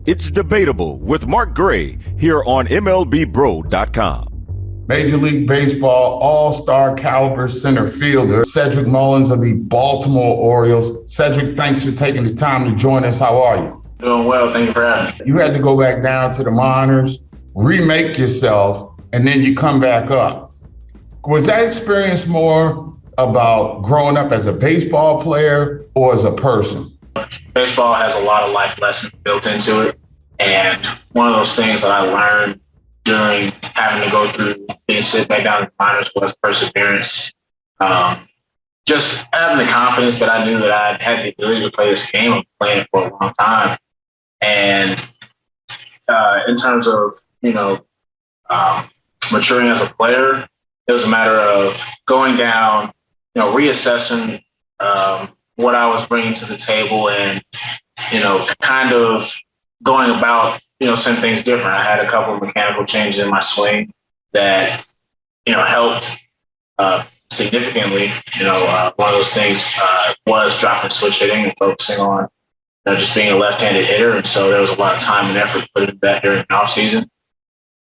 It's Debatable with Mark Gray here on MLBBro.com. Major League Baseball all-star caliber center fielder Cedric Mullins of the Baltimore Orioles. Cedric, thanks for taking the time to join us. How are you? Doing well. Thank you for having me. You had to go back down to the minors, remake yourself, and then you come back up. Was that experience more about growing up as a baseball player or as a person? Baseball has a lot of life lessons built into it. And one of those things that I learned during having to go through being sit back down in the minors was perseverance. Just having the confidence that I knew that I had the ability to play this game. I've been playing it for a long time. And in terms of, maturing as a player, it was a matter of going down, reassessing what I was bringing to the table and, kind of going about, some things different. I had a couple of mechanical changes in my swing that, helped significantly. One of those things was dropping switch hitting and focusing on just being a left-handed hitter. And so there was a lot of time and effort put into that during the offseason.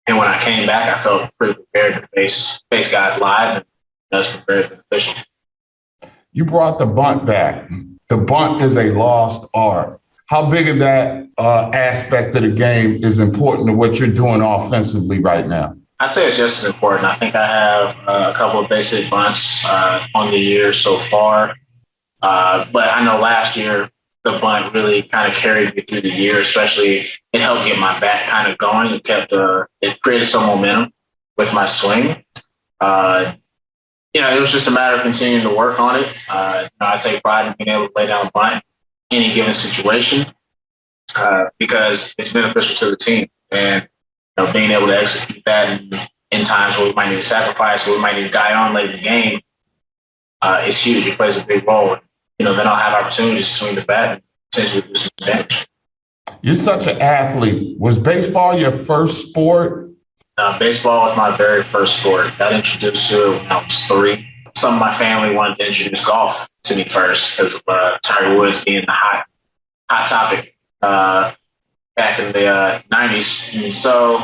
And when I came back, I felt pretty prepared to face guys live, and that's very beneficial. You brought the bunt back. The bunt is a lost art. How big of that aspect of the game is important to what you're doing offensively right now? I'd say it's just as important. I think I have a couple of basic bunts on the year so far. But I know last year, the bunt really kind of carried me through the year, especially it helped get my bat kind of going. It created some momentum with my swing. It was just a matter of continuing to work on it. I take pride in being able to lay down a bunt in any given situation because it's beneficial to the team. And being able to execute that in times where we might need to sacrifice, where we might need to die on late in the game, is huge. It plays a big role. Then I'll have opportunities to swing the bat and potentially do some damage. You're such an athlete. Was baseball your first sport? Baseball was my very first sport. Got introduced to it when I was 3. Some of my family wanted to introduce golf to me first because of Tiger Woods being the hot topic back in the 90s. And so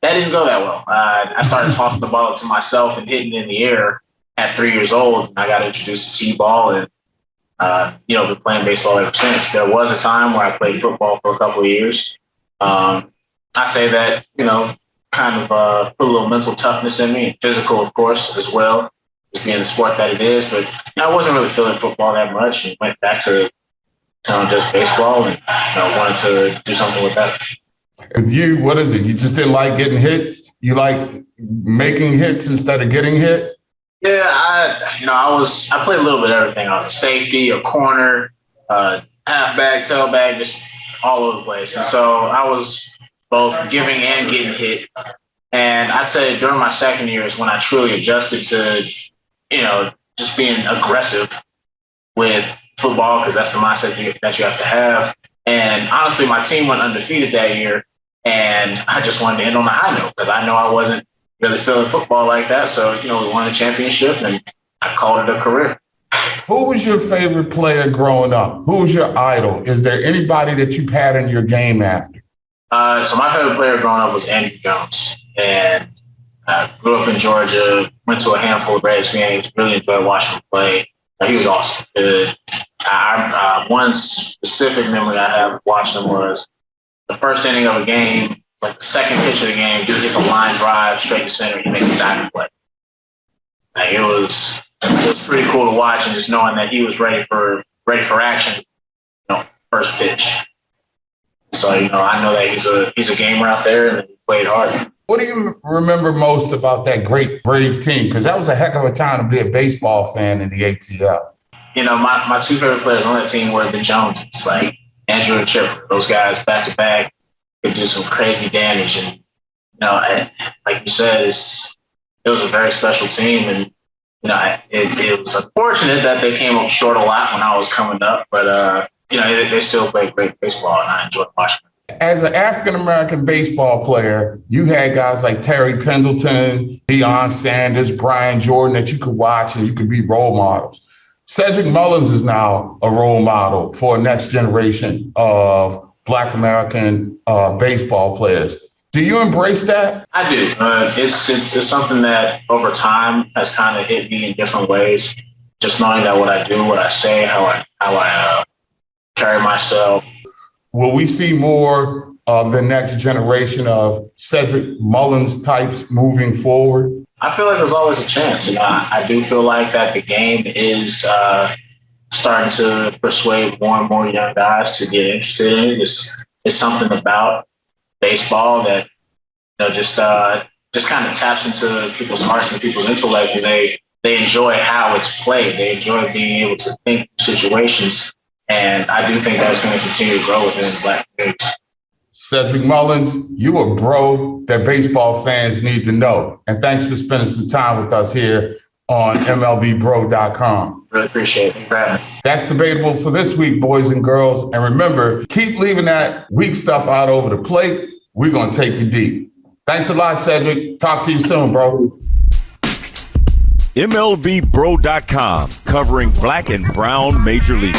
that didn't go that well. I started tossing the ball up to myself and hitting it in the air at 3 years old. And I got introduced to T-ball and been playing baseball ever since. There was a time where I played football for a couple of years. I say that, kind of put a little mental toughness in me, and physical, of course, as well, just being the sport that it is. But I wasn't really feeling football that much and went back to just baseball and wanted to do something with that. With you, what is it? You just didn't like getting hit? You like making hits instead of getting hit? Yeah, I played a little bit of everything. I was a safety, a corner, halfback, tailback, just all over the place. And so I was both giving and getting hit. And I'd say during my second year is when I truly adjusted to, just being aggressive with football, because that's the mindset that you have to have. And honestly, my team went undefeated that year, and I just wanted to end on a high note because I know I wasn't really feeling football like that. So, we won a championship, and I called it a career. Who was your favorite player growing up? Who was your idol? Is there anybody that you patterned your game after? So my favorite player growing up was Andrew Jones, and I grew up in Georgia, went to a handful of Braves games, really enjoyed watching him play. He was awesome. One specific memory I have of watching him was the first inning of a game, like the second pitch of the game, dude gets a line drive straight to center, he makes a diving play. It was pretty cool to watch, and just knowing that he was ready for action, first pitch. So, I know that he's a gamer out there and he played hard. What do you remember most about that great Braves team? Because that was a heck of a time to be a baseball fan in the ATL. My 2 favorite players on that team were the Joneses, like Andrew and Chipper. Those guys back to back could do some crazy damage. And, like you said, it was a very special team. And, it was unfortunate that they came up short a lot when I was coming up. But, they still play great baseball, and I enjoyed watching them. As an African-American baseball player, you had guys like Terry Pendleton, Deion Sanders, Brian Jordan that you could watch and you could be role models. Cedric Mullins is now a role model for a next generation of Black American baseball players. Do you embrace that? I do. It's something that over time has kind of hit me in different ways. Just knowing that what I do, what I say, how I carry myself. Will we see more of the next generation of Cedric Mullins types moving forward? I feel like there's always a chance. I do feel like that the game is starting to persuade more and more young guys to get interested in it. It's something about baseball that just kind of taps into people's hearts and people's intellect, and they enjoy how it's played. They enjoy being able to think situations, and I do think that's going to continue to grow within the Black community. Cedric Mullins, you a bro that baseball fans need to know, and thanks for spending some time with us here on MLBBro.com. Really appreciate it. That's Debatable for this week, boys and girls. And remember, if you keep leaving that weak stuff out over the plate, we're going to take you deep. Thanks a lot, Cedric. Talk to you soon, bro. MLBBro.com, covering Black and Brown Major League.